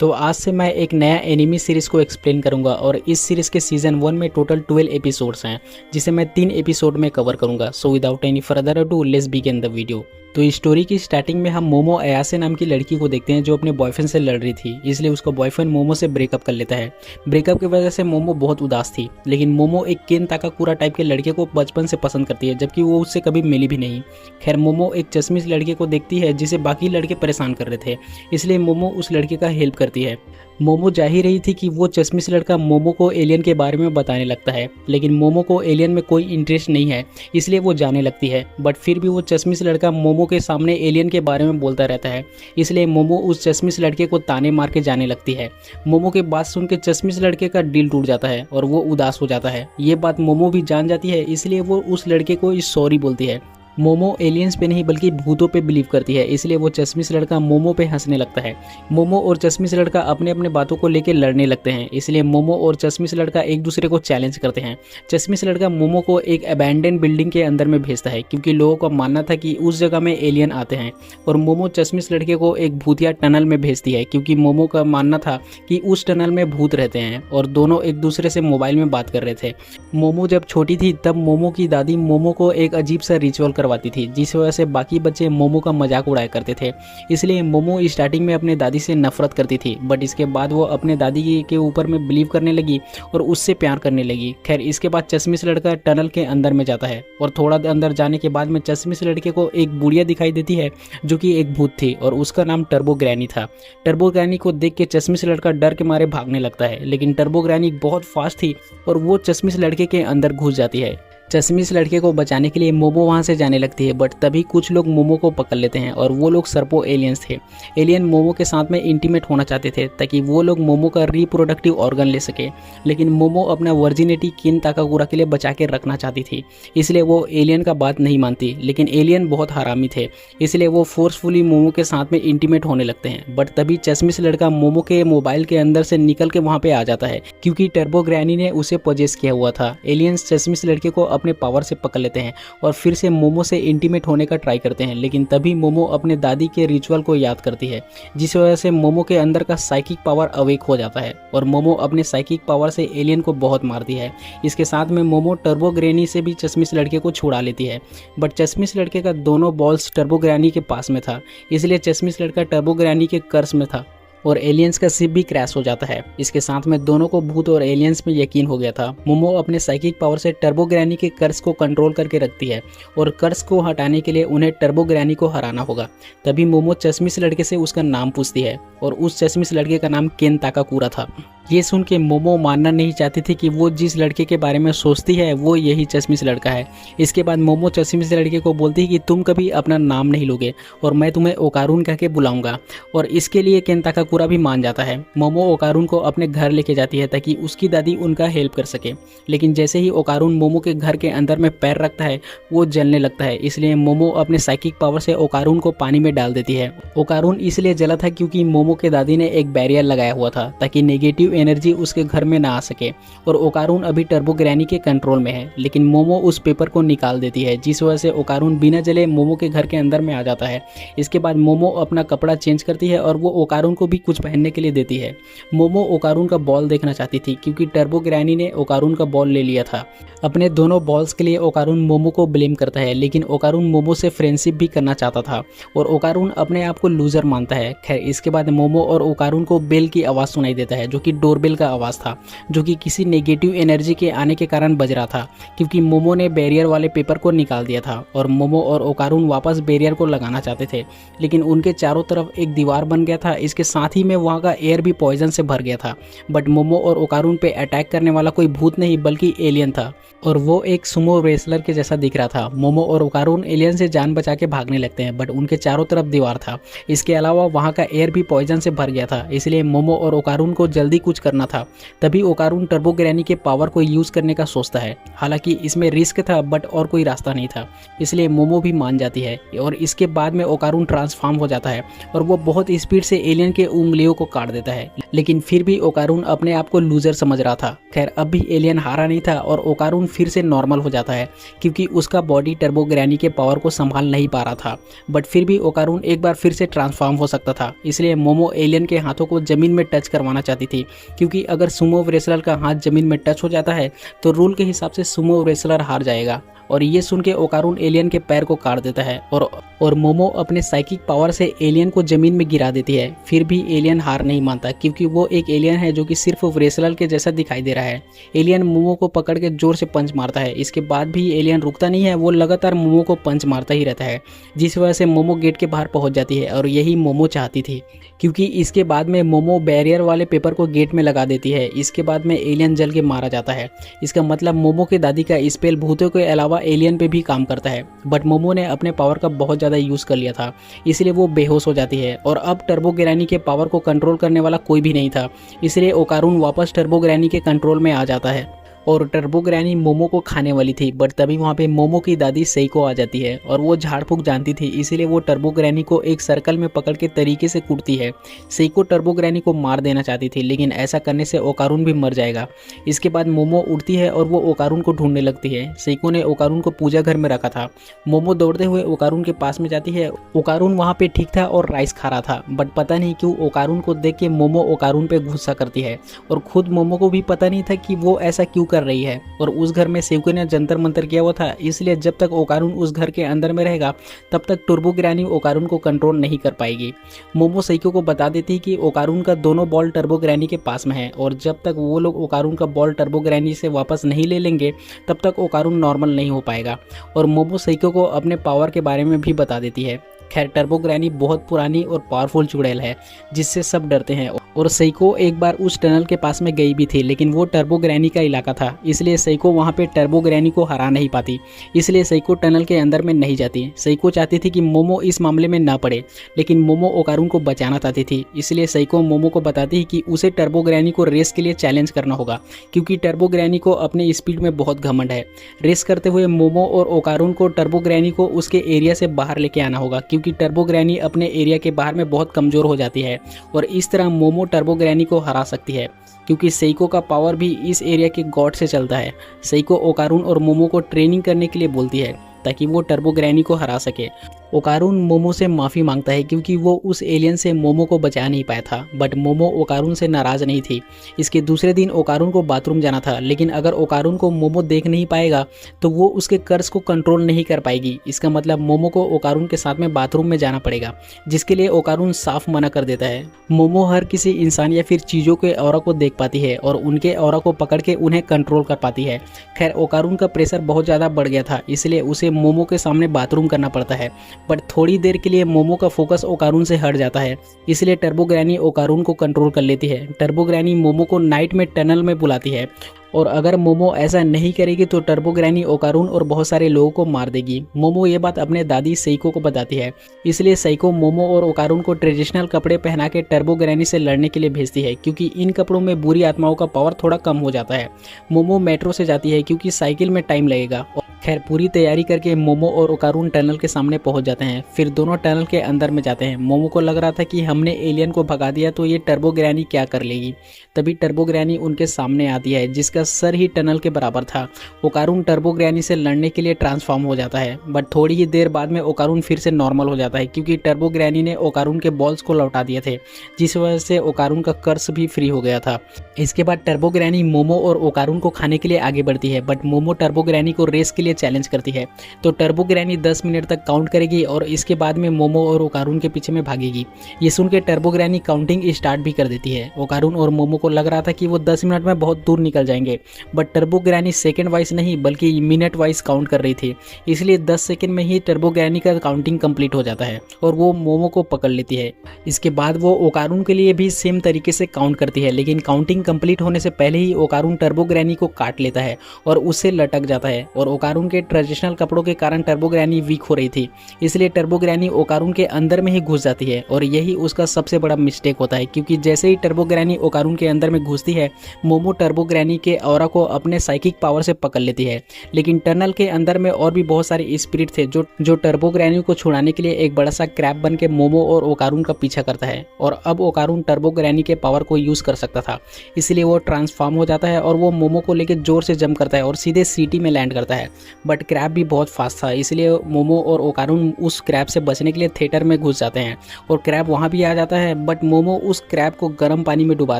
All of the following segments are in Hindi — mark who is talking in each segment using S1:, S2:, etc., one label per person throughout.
S1: तो आज से मैं एक नया एनिमी सीरीज़ को एक्सप्लेन करूंगा और इस सीरीज़ के सीज़न 1 में टोटल 12 एपिसोड्स हैं जिसे मैं 3 एपिसोड में कवर करूंगा। So without any further ado let's begin the video. तो इस स्टोरी की स्टार्टिंग में हम मोमो अयासे नाम की लड़की को देखते हैं जो अपने बॉयफ्रेंड से लड़ रही थी, इसलिए उसका बॉयफ्रेंड मोमो से ब्रेकअप कर लेता है। ब्रेकअप की वजह से मोमो बहुत उदास थी, लेकिन मोमो एक केन ताकाकुरा टाइप के लड़के को बचपन से पसंद करती है, जबकि वो उससे कभी मिली भी नहीं। खैर मोमो एक चश्मिश लड़के को देखती है जिसे बाकी लड़के परेशान कर रहे थे, इसलिए मोमो उस लड़के का हेल्प करती है। मोमो जा ही रही थी कि वो चश्मिश लड़का मोमो को एलियन के बारे में बताने लगता है, लेकिन मोमो को एलियन में कोई इंटरेस्ट नहीं है, इसलिए वो जाने लगती है। बट फिर भी वो चश्मिश लड़का मोमो के सामने एलियन के बारे में बोलता रहता है, इसलिए मोमो उस चश्मिश लड़के को ताने मार के जाने लगती है। मोमो के बात सुन के चश्मिश लड़के का दिल टूट जाता है और वो उदास हो जाता है। ये बात मोमो भी जान जाती है, इसलिए वो उस लड़के को सॉरी बोलती है। मोमो एलियंस पे नहीं बल्कि भूतों पे बिलीव करती है, इसलिए वो चश्मिश लड़का मोमो पे हंसने लगता है। मोमो और चश्मिश लड़का अपने अपने बातों को लेकर लड़ने लगते हैं, इसलिए मोमो और चश्मिश लड़का एक दूसरे को चैलेंज करते हैं। चश्मिश लड़का मोमो को एक अबैंडन बिल्डिंग के अंदर में भेजता है क्योंकि लोगों का मानना था कि उस जगह में एलियन आते हैं, और मोमो चश्मिश लड़के को एक भूतिया टनल में भेजती है क्योंकि मोमो का मानना था कि उस टनल में भूत रहते हैं, और दोनों एक दूसरे से मोबाइल में बात कर रहे थे। मोमो जब छोटी थी तब मोमो की दादी मोमो को एक अजीब सा रिचुअल करवाती थी, जिस वजह से बाकी बच्चे मोमो का मजाक उड़ाया करते थे। इसलिए मोमो स्टार्टिंग में अपने दादी से नफरत करती थी, बट इसके बाद वो अपने दादी के ऊपर में बिलीव करने लगी और उससे प्यार करने लगी। खैर इसके बाद चश्मिश लड़का टनल के अंदर में जाता है, और थोड़ा अंदर जाने के बाद में चश्मिश लड़के को एक बुढ़िया दिखाई देती है जो कि एक भूत थी, और उसका नाम टर्बो ग्रैनी था। टर्बो ग्रैनी को देख के चश्मिश लड़का डर के मारे भागने लगता है, लेकिन टर्बो ग्रैनी बहुत फास्ट थी और वो चश्मिश लड़के के अंदर घुस जाती है। चश्मिश लड़के को बचाने के लिए मोमो वहां से जाने लगती है, बट तभी कुछ लोग मोमो को पकड़ लेते हैं, और वो लोग सर्पो एलियंस थे। एलियन मोमो के साथ में इंटीमेट होना चाहते थे ताकि वो लोग मोमो का रिप्रोडक्टिव ऑर्गन ले सके, लेकिन मोमो अपना वर्जिनिटी केन ताकाकुरा के लिए बचा के रखना चाहती थी, इसलिए वो एलियन का बात नहीं मानती। लेकिन एलियन बहुत हरामी थे, इसलिए वो फोर्सफुली मोमो के साथ में इंटीमेट होने लगते हैं। बट तभी चश्मिश लड़का मोमो के मोबाइल के अंदर से निकल के वहाँ पे आ जाता है क्योंकि टर्बो ग्रैनी ने उसे पोजेस किया हुआ था। एलियंस चश्मिश लड़के को अपने पावर से पकड़ लेते हैं और फिर से मोमो से इंटीमेट होने का ट्राई करते हैं, लेकिन तभी मोमो अपने दादी के रिचुअल को याद करती है, जिस वजह से मोमो के अंदर का साइकिक पावर अवेक हो जाता है, और मोमो अपने साइकिक पावर से एलियन को बहुत मारती है। इसके साथ में मोमो टर्बो ग्रैनी से भी चश्मिश लड़के को छुड़ा लेती है, बट चश्मिश लड़के का दोनों बॉल्स टर्बो ग्रैनी के पास में था, इसलिए चश्मिश लड़का टर्बो ग्रैनी के कर्ज में था और एलियंस का शिप भी क्रैश हो जाता है। इसके साथ में दोनों को भूत और एलियंस में यकीन हो गया था। मोमो अपने साइकिक पावर से टर्बो ग्रैनी के कर्ज को कंट्रोल करके रखती है, और कर्ज को हटाने के लिए उन्हें टर्बो ग्रैनी को हराना होगा। तभी मोमो चश्मिश लड़के से उसका नाम पूछती है, और उस चश्मिश लड़के का नाम केन ताकाकुरा था। ये सुन के मोमो मानना नहीं चाहती थी कि वो जिस लड़के के बारे में सोचती है वो यही चश्मिश लड़का है। इसके बाद मोमो चश्मिश लड़के को बोलती है कि तुम कभी अपना नाम नहीं लोगे और मैं तुम्हें ओकारून कह के बुलाऊंगा, और इसके लिए केन ताकाकुरा भी मान जाता है। मोमो ओकारून को अपने घर लेके जाती है ताकि उसकी दादी उनका हेल्प कर सके, लेकिन जैसे ही ओकारून मोमो के घर के अंदर में पैर रखता है वो जलने लगता है, इसलिए मोमो अपने साइकिक पावर से ओकारून को पानी में डाल देती है। ओकारून इसलिए जला था क्योंकि मोमो के दादी ने एक बैरियर लगाया हुआ था ताकि नेगेटिव एनर्जी उसके घर में ना आ सके, और ओकारून अभी टर्बो ग्रैनी के कंट्रोल में है। लेकिन मोमो उस पेपर को निकाल देती है, जिस वजह से ओकारून बिना जले मोमो के घर के अंदर में आ जाता है। इसके बाद मोमो अपना कपड़ा चेंज करती है और वो ओकारून को भी कुछ पहनने के लिए देती है। मोमो ओकारून का बॉल देखना चाहती थी क्योंकि टर्बो ग्रैनी ने ओकारून का बॉल ले लिया था। अपने दोनों बॉल्स के लिए ओकारून मोमो को ब्लेम करता है, लेकिन ओकारून मोमो से फ्रेंडशिप भी करना चाहता था, और ओकारून अपने आप को लूजर मानता है। खैर इसके बाद मोमो और ओकारून को बेल की आवाज़ सुनाई देता है, जो कि डोरबेल का आवाज़ था, जो कि किसी नेगेटिव एनर्जी के आने के कारण बज रहा था, क्योंकि मोमो ने बैरियर वाले पेपर को निकाल दिया था, और मोमो और ओकारून वापस बैरियर को लगाना चाहते थे, लेकिन उनके चारों तरफ एक दीवार बन गया था। इसके साथ ही में वहाँ का एयर भी पॉइजन से भर गया था। बट मोमो और ओकारून पे अटैक करने वाला कोई भूत नहीं बल्कि एलियन था, और वो एक सुमो रेसलर के जैसा दिख रहा था। मोमो और ओकारून एलियन से जान बचा के भागने लगते हैं, बट उनके चारों तरफ दीवार था। इसके अलावा वहाँ का एयर भी पॉइजन से भर गया था, इसलिए मोमो और ओकारून को जल्दी कुछ करना था। तभी ओकारून टर्बो ग्रैनी के पावर को यूज करने का सोचता है। हालांकि इसमें रिस्क था बट और कोई रास्ता नहीं था, इसलिए मोमो भी मान जाती है, और इसके बाद में ओकारून ट्रांसफॉर्म हो जाता है और वो बहुत स्पीड से एलियन के उंगलियों को काट देता है। लेकिन फिर भी ओकारून अपने आप को लूजर समझ रहा था। खैर अब भी एलियन हारा नहीं था और ओकारून फिर से नॉर्मल हो जाता है क्योंकि उसका बॉडी टर्बो ग्रैनी के पावर को संभाल नहीं पा रहा था। बट फिर भी ओकारून एक बार फिर से ट्रांसफॉर्म हो सकता था, इसलिए मोमो एलियन के हाथों को जमीन में टच करवाना चाहती थी, क्योंकि अगर सुमो रेसलर का हाथ जमीन में टच हो जाता है तो रूल के हिसाब से सुमो रेसलर हार जाएगा। और ये सुन के ओकारून एलियन के पैर को काट देता है और मोमो अपने साइकिक पावर से एलियन को जमीन में गिरा देती है। फिर भी एलियन हार नहीं मानता क्योंकि वो एक एलियन है जो कि सिर्फ रेसलर के जैसा दिखाई दे रहा है। एलियन मोमो को पकड़ के जोर से पंच मारता है। इसके बाद भी एलियन रुकता नहीं है, वो लगातार मोमो को पंच मारता ही रहता है, जिस वजह से मोमो गेट के बाहर पहुंच जाती है। और यही मोमो चाहती थी, क्योंकि इसके बाद में मोमो बैरियर वाले पेपर को गेट में लगा देती है। इसके बाद में एलियन जल के मारा जाता है। इसका मतलब मोमो के दादी का स्पेल भूतों के अलावा एलियन पे भी काम करता है। बट मोमो ने अपने पावर का बहुत ज़्यादा यूज़ कर लिया था, इसलिए वो बेहोश हो जाती है। और अब टर्बो ग्रैनी के पावर को कंट्रोल करने वाला कोई भी नहीं था, इसलिए ओकारून वापस टर्बो ग्रैनी के कंट्रोल में आ जाता है और टर्बो ग्रैनी मोमो को खाने वाली थी। बट तभी वहाँ पे मोमो की दादी सेइको आ जाती है और वो झाड़ फूक जानती थी, इसीलिए वो टर्बो ग्रैनी को एक सर्कल में पकड़ के तरीके से कूटती है। सेइको टर्बो ग्रैनी को मार देना चाहती थी, लेकिन ऐसा करने से ओकारून भी मर जाएगा। इसके बाद मोमो उड़ती है और वो ओकारून को ढूंढने लगती है। सेइको ने ओकारून को पूजा घर में रखा था। मोमो दौड़ते हुए ओकारून के पास में जाती है। ओकारून वहाँ पे ठीक था और राइस खा रहा था, बट पता नहीं क्यों ओकारून को देख के मोमो ओकारून पे गुस्सा करती है। और खुद मोमो को भी पता नहीं था कि वो ऐसा क्यों कर रही है। और उस घर में सेइको ने जंतर मंतर किया हुआ था, इसलिए जब तक ओकारून उस घर के अंदर में रहेगा तब तक टर्बो ग्रैनी ओकारून को कंट्रोल नहीं कर पाएगी। मोमो सेइको को बता देती कि ओकारून का दोनों बॉल टर्बो ग्रैनी के पास में है और जब तक वो लोग ओकारून का बॉल टर्बो ग्रैनी से वापस नहीं ले लेंगे तब तक ओकारून नॉर्मल नहीं हो पाएगा। और मोमो सेइको को अपने पावर के बारे में भी बता देती है। खैर टर्बो ग्रैनी बहुत पुरानी और पावरफुल चुड़ैल है जिससे सब डरते हैं। और सेइको एक बार उस टनल के पास में गई भी थी, लेकिन वो टर्बो ग्रैनी का इलाका था, इसलिए सेइको वहाँ पे टर्बो ग्रैनी को हरा नहीं पाती। इसलिए सेइको टनल के अंदर में नहीं जाती। सेइको चाहती थी कि मोमो इस मामले में ना पड़े, लेकिन मोमो ओकारून को बचाना चाहती थी। इसलिए सेइको मोमो को बताती है कि उसे टर्बो ग्रैनी को रेस के लिए चैलेंज करना होगा, क्योंकि टर्बो ग्रैनी को अपने स्पीड में बहुत घमंड है। रेस करते हुए मोमो और ओकारून को टर्बो ग्रैनी को उसके एरिया से बाहर लेके आना होगा, क्योंकि टर्बो ग्रैनी अपने एरिया के बाहर में बहुत कमज़ोर हो जाती है। और इस तरह मोमो टर्बो ग्रैनी को हरा सकती है, क्योंकि सेइको का पावर भी इस एरिया के गॉड से चलता है। सेइको ओकारून और मोमो को ट्रेनिंग करने के लिए बोलती है ताकि वो टर्बो ग्रैनी को हरा सके। ओकारून मोमो से माफ़ी मांगता है क्योंकि वो उस एलियन से मोमो को बचा नहीं पाया था, बट मोमो ओकारून से नाराज़ नहीं थी। इसके दूसरे दिन ओकारून को बाथरूम जाना था, लेकिन अगर ओकारून को मोमो देख नहीं पाएगा तो वो उसके कर्ज को कंट्रोल नहीं कर पाएगी। इसका मतलब मोमो को ओकारून के साथ में बाथरूम में जाना पड़ेगा, जिसके लिए ओकारून साफ मना कर देता है। मोमो हर किसी इंसान या फिर चीज़ों के ऑरा को देख पाती है और उनके ऑरा को पकड़ के उन्हें कंट्रोल कर पाती है। खैर ओकारून का प्रेशर बहुत ज़्यादा बढ़ गया था, इसलिए उसे मोमो के सामने बाथरूम करना पड़ता है। बट थोड़ी देर के लिए मोमो का फोकस ओकारून से हट जाता है, इसलिए टर्बो ग्रैनी ओकारून को कंट्रोल कर लेती है। टर्बो ग्रैनी मोमो को नाइट में टनल में बुलाती है और अगर मोमो ऐसा नहीं करेगी तो टर्बो ग्रैनी ओकारून और बहुत सारे लोगों को मार देगी। मोमो ये बात अपने दादी सेइको को बताती है, इसलिए सेइको मोमो और ओकारून को ट्रेडिशनल कपड़े पहना के टर्बो ग्रैनी से लड़ने के लिए भेजती है, क्योंकि इन कपड़ों में बुरी आत्माओं का पावर थोड़ा कम हो जाता है। मोमो मेट्रो से जाती है क्योंकि साइकिल में टाइम लगेगा। खैर पूरी तैयारी करके मोमो और ओकारून टनल के सामने पहुंच जाते हैं। फिर दोनों टनल के अंदर में जाते हैं। मोमो को लग रहा था कि हमने एलियन को भगा दिया तो ये टर्बो ग्रैनी क्या कर लेगी। तभी टर्बो ग्रैनी उनके सामने आती है, जिसका सर ही टनल के बराबर था। ओकारून टर्बो ग्रैनी से लड़ने के लिए ट्रांसफॉर्म हो जाता है, बट थोड़ी ही देर बाद में ओकारून फिर से नॉर्मल हो जाता है, क्योंकि टर्बो ग्रैनी ने ओकारून के बॉल्स को लौटा दिए थे, जिस वजह से ओकारून का कर्ज भी फ्री हो गया था। इसके बाद टर्बो ग्रैनी मोमो और ओकारून को खाने के लिए आगे बढ़ती है, बट मोमो टर्बो ग्रैनी को रेस के लिए चैलेंज करती है। तो टर्बो ग्रैनी 10 मिनट तक काउंट करेगी और इसके बाद में मोमो और ओकारून के पीछे में भागेगी। ये सुन के टर्बो ग्रैनी काउंटिंग स्टार्ट भी कर देती है। ओकारून और मोमो को लग रहा था कि वो 10 मिनट में बहुत दूर निकल जाएंगे, but turbo granny second wise नहीं बल्कि मिनट वाइज काउंट कर रही थी, इसलिए 10 सेकंड में ही टर्बो ग्रैनी का काउंटिंग कंप्लीट हो जाता है और वो मोमो को पकड़ लेती है। इसके बाद वो ओकारून के लिए भी सेम तरीके से काउंट करती है, लेकिन काउंटिंग कंप्लीट होने से पहले ही ओकारून टर्बो ग्रैनी को काट लेता है और उससे लटक जाता है और ओकारून ओकारून के ट्रेडिशनल कपड़ों के कारण टर्बो ग्रैनी वीक हो रही थी, इसलिए टर्बो ग्रैनी ओकारून के अंदर में ही घुस जाती है और यही उसका सबसे बड़ा मिस्टेक होता है, क्योंकि जैसे ही टर्बो ग्रैनी ओकारून के अंदर में घुसती है, मोमो टर्बो ग्रैनी के ऑरा को अपने साइकिक पावर से पकड़ लेती है। लेकिन टनल के अंदर में और भी बहुत सारे स्पिरिट थे जो टर्बो ग्रैनी को छुड़ाने के लिए एक बड़ा सा क्रैब बन के मोमो और ओकारून का पीछा करता है, और अब ओकारून टर्बो ग्रैनी के पावर को यूज कर सकता था, इसलिए वो ट्रांसफॉर्म हो जाता है और वो मोमो को लेकर जोर से जंप करता है और सीधे सिटी में लैंड करता है। बट क्रैब भी बहुत फास्ट था, इसलिए मोमो और ओकारून उस क्रैब से बचने के लिए थिएटर में घुस जाते हैं और क्रैब वहां भी आ जाता है। बट मोमो उस क्रैब को गर्म पानी में डुबा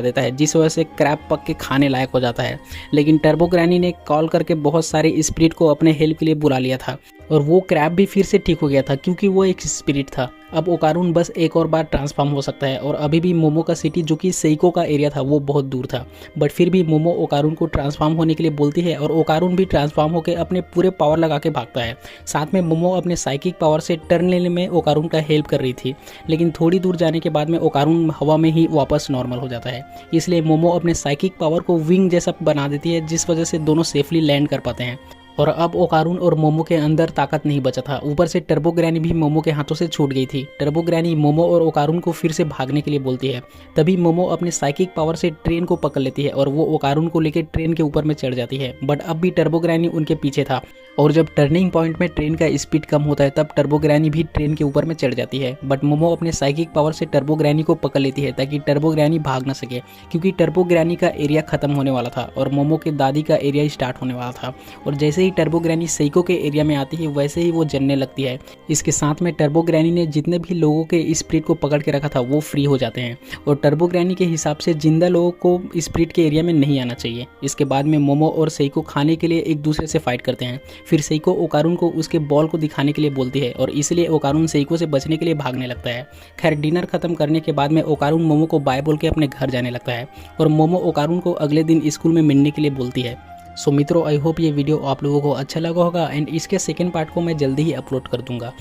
S1: देता है, जिस वजह से क्रैब पक के खाने लायक हो जाता है। लेकिन टर्बो ग्रैनी ने कॉल करके बहुत सारे स्पिरिट को अपने हेल्प के लिए बुला लिया था और वो क्रैब भी फिर से ठीक हो गया था, क्योंकि वो एक स्पिरिट था। अब ओकारून बस एक और बार ट्रांसफॉर्म हो सकता है और अभी भी मोमो का सिटी, जो कि सेइको का एरिया था, वो बहुत दूर था। बट फिर भी मोमो ओकारून को ट्रांसफॉर्म होने के लिए बोलती है और ओकारून भी ट्रांसफॉर्म होकर अपने पूरे पावर लगा के भागता है। साथ में मोमो अपने साइकिक पावर से टर्न लेने में ओकारून का हेल्प कर रही थी, लेकिन थोड़ी दूर जाने के बाद में ओकारून हवा में ही वापस नॉर्मल हो जाता है। इसलिए मोमो अपने साइकिक पावर को विंग जैसा बना देती है, जिस वजह से दोनों सेफली लैंड कर पाते हैं। और अब ओकारून और मोमो के अंदर ताकत नहीं बचा था, ऊपर से टर्बो ग्रैनी भी मोमो के हाथों से छूट गई थी। टर्बो ग्रैनी मोमो और ओकारून को फिर से भागने के लिए बोलती है। तभी मोमो अपने साइकिक पावर से ट्रेन को पकड़ लेती है और वो ओकारून को लेकर ट्रेन के ऊपर में चढ़ जाती है। बट अब भी टर्बो ग्रैनी उनके पीछे था और जब टर्निंग पॉइंट में ट्रेन का स्पीड कम होता है, तब टर्बो ग्रैनी भी ट्रेन के ऊपर में चढ़ जाती है। बट मोमो अपने साइकिक पावर से टर्बो ग्रैनी को पकड़ लेती है ताकि टर्बो ग्रैनी भाग ना सके, क्योंकि टर्बो ग्रैनी का एरिया खत्म होने वाला था और मोमो के दादी का एरिया स्टार्ट होने वाला था। और जैसे ही टर्बो ग्रैनी सेइको के एरिया में आती है, वैसे ही वो जलने लगती है। इसके साथ में टर्बो ग्रैनी ने जितने भी लोगों के स्पिरिट को पकड़ के रखा था, वो फ्री हो जाते हैं। और टर्बो ग्रैनी के हिसाब से जिंदा लोगों को स्पिरिट के एरिया में नहीं आना चाहिए। इसके बाद में मोमो और सेइको खाने के लिए एक दूसरे से फाइट करते हैं। फिर सेइको ओकारून को उसके बॉल को दिखाने के लिए बोलती है और इसलिए ओकारून सेइको से बचने के लिए भागने लगता है। खैर, डिनर खत्म करने के बाद में ओकारून मोमो को बाय बोल के अपने घर जाने लगता है और मोमो ओकारून को अगले दिन स्कूल में मिलने के लिए बोलती है। सो मित्रों, आई होप ये वीडियो आप लोगों को अच्छा लगा होगा एंड इसके सेकेंड पार्ट को मैं जल्दी ही अपलोड कर दूंगा।